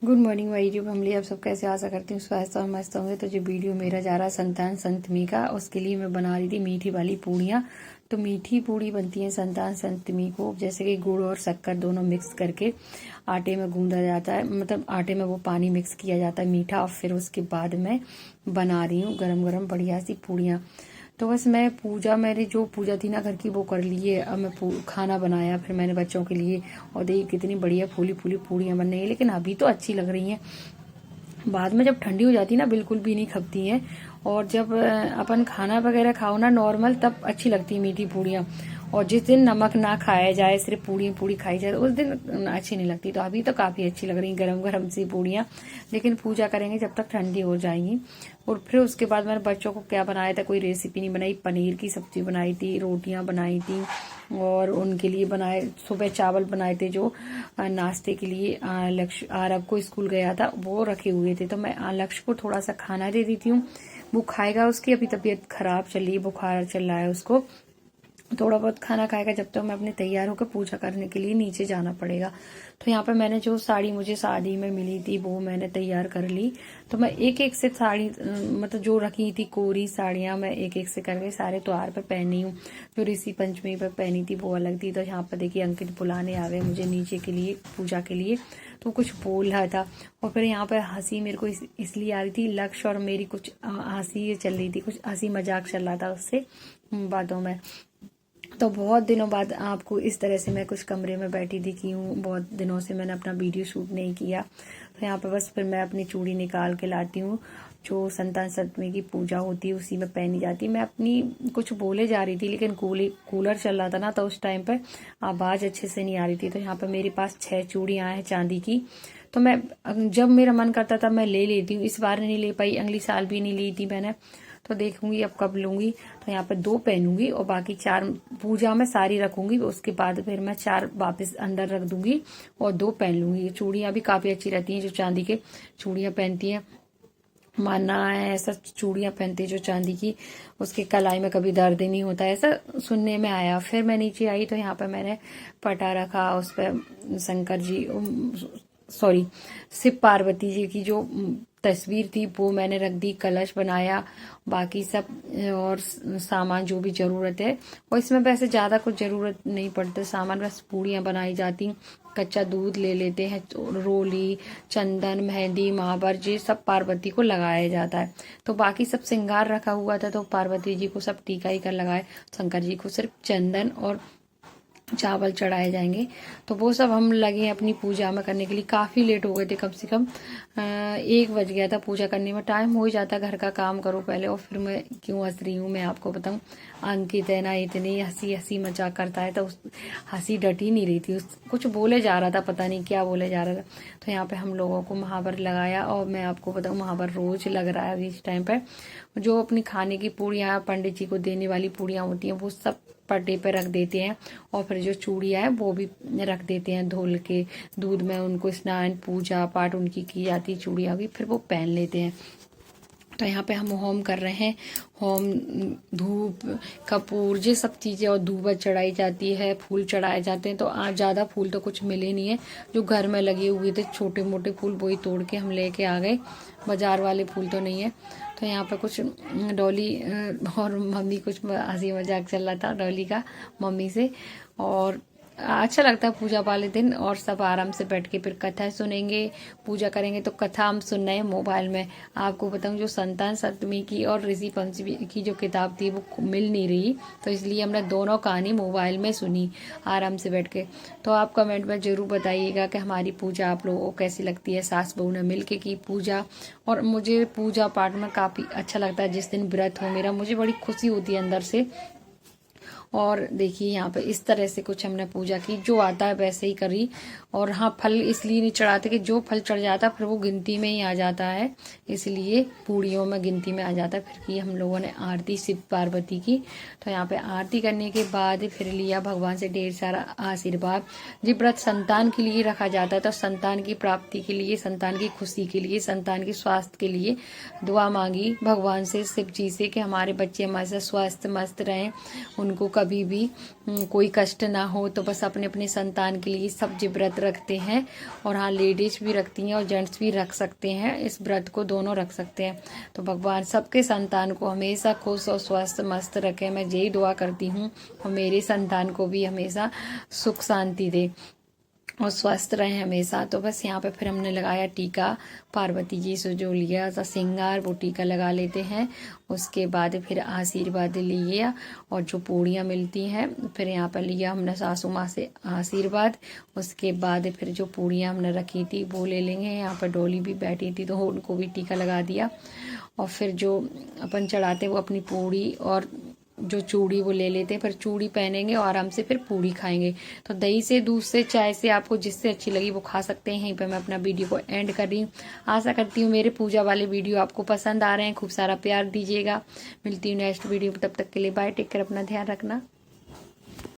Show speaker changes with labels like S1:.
S1: Good morning my YouTube family. आप सब कैसे? आशा करती हूँ स्वस्थ और मस्त होंगे। तो जो वीडियो मेरा जा रहा है संतान संतमी का, उसके लिए मैं बना रही थी मीठी वाली पूड़ियाँ। तो मीठी पूड़ी बनती है संतान संतमी को, जैसे कि गुड़ और शक्कर दोनों मिक्स करके आटे में गूंदा जाता है, मतलब आटे में वो पानी मिक्स किया जाता है मीठा, और फिर उसके बाद मैं बना रही हूँ गरम गरम बढ़िया सी पूड़ियाँ। तो बस मैं मेरी जो पूजा थी ना घर की, वो कर लिए। अब मैं खाना बनाया फिर मैंने बच्चों के लिए, और देखिए कितनी बढ़िया फूली फूली पूड़ियाँ बन रही हैं। लेकिन अभी तो अच्छी लग रही हैं, बाद में जब ठंडी हो जाती ना बिल्कुल भी नहीं खपती हैं। और जब अपन खाना वगैरह खाओ ना नॉर्मल, तब अच्छी लगती है मीठी पूड़ियाँ। और जिस दिन नमक ना खाया जाए, सिर्फ पूड़ी खाई जाए, तो उस दिन अच्छी नहीं लगती। तो अभी तो काफी अच्छी लग रही गरम गरम सी पूड़ियाँ, लेकिन पूजा करेंगे जब तक ठंडी हो जाएंगी। और फिर उसके बाद मैंने बच्चों को क्या बनाया था, कोई रेसिपी नहीं बनाई। पनीर की सब्जी बनाई थी, रोटियां बनाई थी, और उनके लिए बनाए सुबह चावल बनाए थे जो नाश्ते के लिए लक्ष्य आरब को स्कूल गया था, वो रखे हुए थे। तो मैं लक्ष्य को थोड़ा सा खाना दे देती हूँ, वो खाएगा। उसकी अभी तबीयत खराब चल रही है, बुखार चल रहा है उसको। थोड़ा बहुत खाना खाएगा, जब तक तो मैं अपने तैयार होकर पूजा करने के लिए नीचे जाना पड़ेगा। तो यहाँ पे मैंने जो साड़ी मुझे शादी में मिली थी वो मैंने तैयार कर ली। तो मैं एक एक से साड़ी मतलब जो रखी थी कोरी साड़ियां, मैं एक एक से करके सारे त्योहार पे पहनी हूँ। जो ऋषि पंचमी पे पहनी थी वो अलग थी। तो यहाँ पर देखिए अंकित बुलाने आ गए मुझे नीचे के लिए पूजा के लिए, तो कुछ बोल रहा था। और फिर यहाँ पर हंसी मेरे को इसलिए आ रही थी, लक्ष्य और मेरी कुछ हंसी चल रही थी, कुछ हंसी मजाक चल रहा था उससे बातों में। तो बहुत दिनों बाद आपको इस तरह से मैं कुछ कमरे में बैठी दिखी हूँ। बहुत दिनों से मैंने अपना वीडियो शूट नहीं किया। तो यहाँ पे बस फिर मैं अपनी चूड़ी निकाल के लाती हूँ, जो संतान सप्तमी की पूजा होती है उसी में पहनी जाती है। मैं अपनी कुछ बोले जा रही थी, लेकिन कूलर चल रहा था ना, तो उस टाइम पे आवाज अच्छे से नहीं आ रही थी। तो यहाँ पे मेरे पास 6 चूड़ियाँ हैं चांदी की। तो मैं जब मेरा मन करता था मैं ले लेती हूँ। इस बार नहीं ले पाई, अगली साल भी नहीं ली थी मैंने, तो देखूंगी अब कब लूंगी। तो यहाँ पे 2 पहनूंगी और बाकी 4 पूजा में सारी रखूंगी। उसके बाद फिर मैं 4 वापस अंदर रख दूंगी और 2 पहन लूंगी। ये चूड़ियां भी काफी अच्छी रहती हैं, जो चांदी के चूड़ियां पहनती हैं। मानना है ऐसा, चूड़ियां पहनती जो चांदी की, उसके कलाई में कभी दर्द ही नहीं होता, ऐसा सुनने में आया। फिर मैं नीचे आई तो यहाँ पे मैंने पटा रखा, उस पर शंकर जी सॉरी शिव पार्वती जी की जो तस्वीर थी वो मैंने रख दी, कलश बनाया, बाकी सब और सामान जो भी जरूरत है। और इसमें वैसे ज्यादा कुछ जरूरत नहीं पड़ती सामान, बस पूड़ियाँ बनाई जाती। कच्चा दूध ले लेते हैं, रोली, चंदन, मेहंदी, महावर, ये सब पार्वती को लगाया जाता है। तो बाकी सब श्रृंगार रखा हुआ था, तो पार्वती जी को सब टीका ही कर लगाए, शंकर जी को सिर्फ चंदन और चावल चढ़ाए जाएंगे। तो वो सब हम लगे अपनी पूजा में करने के लिए। काफी लेट हो गए थे, कम से कम 1 बज गया था पूजा करने में। टाइम हो ही जाता, घर का काम करो पहले। और फिर मैं क्यों हंस रही हूँ मैं आपको बताऊं, अंकित है ना इतनी हंसी हंसी मजाक करता है, तो हंसी डट ही नहीं रही थी। कुछ बोले जा रहा था, पता नहीं क्या बोले जा रहा था। तो यहाँ पे हम लोगों को महावर लगाया, और मैं आपको बताऊं महावर रोज लग रहा है अभी इस टाइम पे। जो अपनी खाने की पूड़ियाँ, पंडित जी को देने वाली पूड़ियाँ होती हैं, वो सब पट्टे पे रख देते हैं। और फिर जो चूड़ियाँ हैं वो भी रख देते हैं धुल के दूध में, उनको स्नान पूजा पाठ उनकी की जाती है, चूड़ियाँ भी फिर वो पहन लेते हैं। तो यहाँ पे हम होम कर रहे हैं, होम धूप कपूर ये सब चीजें, और दूबा चढ़ाई जाती है, फूल चढ़ाए जाते हैं। तो आज ज्यादा फूल तो कुछ मिले नहीं है, जो घर में लगे हुए थे छोटे मोटे फूल वही तोड़ के हम लेके आ गए, बाजार वाले फूल तो नहीं है। तो यहाँ पे कुछ डॉली और मम्मी कुछ हंसी मजाक चल रहा था डॉली का मम्मी से। और अच्छा लगता है पूजा वाले दिन, और सब आराम से बैठ के फिर कथा सुनेंगे, पूजा करेंगे। तो कथा हम सुन रहे हैं मोबाइल में। आपको बताऊं, जो संतान सप्तमी की और ऋषि पंचमी की जो किताब थी वो मिल नहीं रही, तो इसलिए हमने दोनों कहानी मोबाइल में सुनी आराम से बैठ के। तो आप कमेंट में जरूर बताइएगा कि हमारी पूजा आप लोगों को कैसी लगती है, सास बहू ने मिलके की पूजा। और मुझे पूजा पाठ में काफी अच्छा लगता है, जिस दिन व्रत हो मेरा, मुझे बड़ी खुशी होती है अंदर से। और देखिए यहाँ पे इस तरह से कुछ हमने पूजा की, जो आता है वैसे ही करी। और हाँ, फल इसलिए नहीं चढ़ाते कि जो फल चढ़ जाता है फिर वो गिनती में ही आ जाता है, इसलिए पूड़ियों में गिनती में आ जाता है। फिर की हम लोगों ने आरती शिव पार्वती की। तो यहाँ पे आरती करने के बाद फिर लिया भगवान से ढेर सारा आशीर्वाद। जी व्रत संतान के लिए रखा जाता है, तो संतान की प्राप्ति के लिए, संतान की खुशी के लिए, संतान के स्वास्थ्य के लिए दुआ मांगी भगवान से, शिव जी से, कि हमारे बच्चे हमारे साथ स्वस्थ मस्त रहें, उनको कभी भी कोई कष्ट ना हो। तो बस अपने अपने संतान के लिए सब जी व्रत रखते हैं। और हाँ, लेडीज भी रखती हैं और जेंट्स भी रख सकते हैं, इस व्रत को दोनों रख सकते हैं। तो भगवान सबके संतान को हमेशा खुश और स्वस्थ मस्त रखे, मैं यही दुआ करती हूँ। और मेरे संतान को भी हमेशा सुख शांति दे और स्वस्थ रहे हमेशा। तो बस यहाँ पे फिर हमने लगाया टीका, पार्वती जी से जो लिया था श्रृंगार वो टीका लगा लेते हैं। उसके बाद फिर आशीर्वाद लिया और जो पूड़ियाँ मिलती हैं फिर यहाँ पर लिया हमने सासू माँ से आशीर्वाद। उसके बाद फिर जो पूड़ियाँ हमने रखी थी वो ले लेंगे। यहाँ पर डोली भी बैठी थी तो उनको भी टीका लगा दिया। और फिर जो अपन चढ़ाते वो अपनी पूड़ी और जो चूड़ी वो ले लेते हैं, फिर चूड़ी पहनेंगे और आराम से फिर पूड़ी खाएंगे। तो दही से, दूध से, चाय से आपको जिससे अच्छी लगी वो खा सकते हैं। यहीं पर मैं अपना वीडियो को एंड कर रही हूँ। आशा करती हूँ मेरे पूजा वाले वीडियो आपको पसंद आ रहे हैं। खूब सारा प्यार दीजिएगा। मिलती हूँ नेक्स्ट वीडियो में, तब तक के लिए बाय, टेक केयर, अपना ध्यान रखना।